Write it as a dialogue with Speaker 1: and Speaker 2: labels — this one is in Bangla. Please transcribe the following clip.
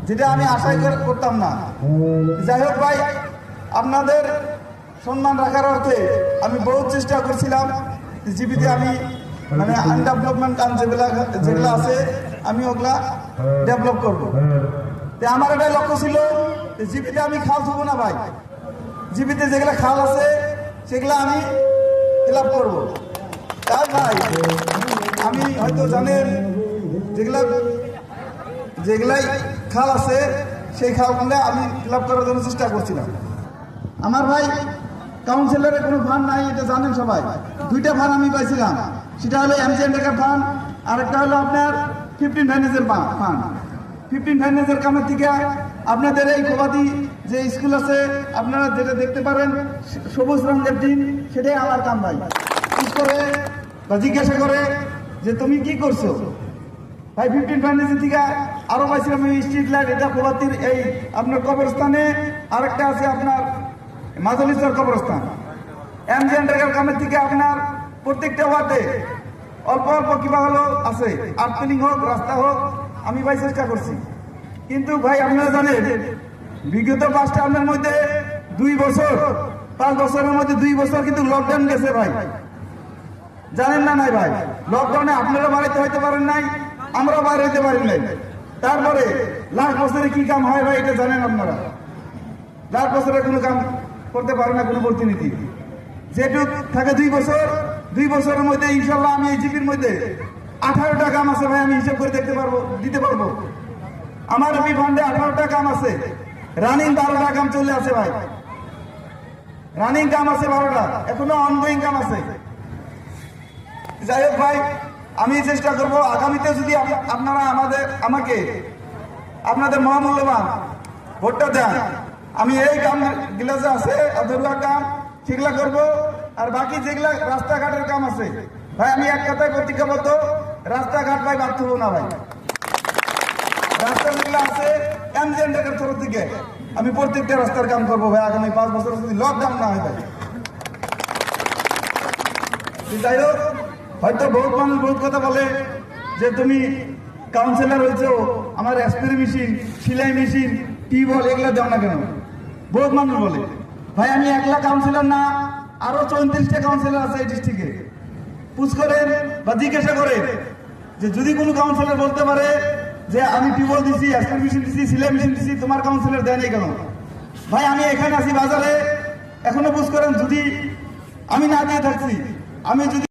Speaker 1: যেটা আমি আশাই করতাম না। যাই হোক ভাই, আপনাদের সম্মান রাখার অর্থে আমি বহু চেষ্টা করছিলাম জিবিতে আমি মানে আনডেভেলপমেন্ট কাম যেগুলো আছে আমি ওগুলা ডেভেলপ করবো। আমার এটাই লক্ষ্য ছিল জিবিতে আমি খাল থবো না ভাই, জিবিতে যেগুলা খাল আছে সেগুলা আমি ফিল আপ করবো। তাই ভাই আমি হয়তো জানেন যেগুলাই খাল আছে সেই খালগুলো আমি ফিল আপ করার জন্য চেষ্টা করছিলাম। আমার ভাই কাউন্সিলরের কোনো ফান্ড নাই, এটা জানেন সবাই। দুইটা ফান্ড আমি পাইছিলাম, সেটা হলো এমজিএন রেখার ফান্ড, আরেকটা হলো আপনার 15 ফাইন্যান্সের ফান্ড। 15 ফাইন্যান্সের কামের থেকে আপনাদের এই গবাদি যে স্কুল আছে আপনারা যেটা দেখতে পারেন সবুজ রঙের টিন, সেটাই আমার কাম ভাই। করে বা জিজ্ঞাসা করে যে তুমি কি করছো ভাই। 15 ফাইন্যান্সের থেকে আরো পাইছিলাম স্ট্রিট লাইট, এটা গবাদির এই আপনার কবরস্থানে, আরেকটা আছে আপনার মাজলিসের কবরস্থান। এমজিএন রেখার কামের থেকে আপনার প্রত্যেকটা ওয়ার্ডে অল্প অল্প কিবা হলো আছে, আর্থিং হোক রাস্তা হোক আমি ভাই চেষ্টা করছি। কিন্তু ভাই আপনারা জানেন বিগত 5 টার্মের মধ্যে 2 বছর 5 বছরের মধ্যে 2 বছর কিন্তু লকডাউন গেছে ভাই, জানেন না নাই ভাই? লকডাউনে আপনারা বাড়িতে হইতে পারেন নাই, আমরাও বাইরে হইতে পারি নাই। তারপরে লাস্ট বছরে কি কাম হয় ভাই এটা জানেন আপনারা? লাস্ট বছরে কোনো কাম করতে পারে না কোনো প্রতিনিধি, যেটুক থাকে 2 বছর। 2 বছরের মধ্যে ইনশাল্লাহ আমি এই জিপির মধ্যে 18টা কাম আছে ভাই, আমি হিসাব করে দিতে পারবো। আমার এমপি ফান্ডে 18টা কাম আছে, রানিং 12টা কাম চলে আছে ভাই, রানিং কাম আছে 12টা, এখনো অনগোয়িং কাম আছে। যাই হোক ভাই, আমি চেষ্টা করব আগামীতে যদি আপনারা আমাকে আপনাদের মহামূল্যবান ভোটটা দেন, আমি এই কাম গুলা যে আছে অধুরা কাম সেগুলা করবো। আর বাকি যেগুলা রাস্তাঘাটের কাম আছে ভাই, আমি এক কথায় প্রতিজ্ঞাবদ্ধ, রাস্তাঘাট ভাই বাদ হবো না ভাই। রাস্তা যেগুলো আছে এমজিএন রেখার তরফ থেকে আমি প্রত্যেকটা রাস্তার কাম করবো ভাই আগামী 5 বছর যদি লকডাউন না হয় ভাই। যাই হোক, হয়তো বহুত মানুষ বহুত কথা বলে যে তুমি কাউন্সিলর হয়েছো, আমার স্প্রে মেশিন, সেলাই মেশিন, টিউবওয়েল এগুলো দাও না কেন? বহুত মানুষ বলে ভাই আমি একলা কাউন্সিলর না, আরো 34টা কাউন্সিলর আছে এই ডিস্ট্রিক্টে। পুছ করেন বা জিজ্ঞাসা করে যে যদি কোনো কাউন্সিলর বলতে পারে যে আমি টিউবওয়েল দিছি, স্প্রে মেশিন দিছি, সেলাই মেশিন দিছি, তোমার কাউন্সিলর দেয়নি কেন? ভাই আমি এখানে আছি বাজারে, এখনো পুছ করেন যদি আমি না দিয়ে থাকছি, আমি যদি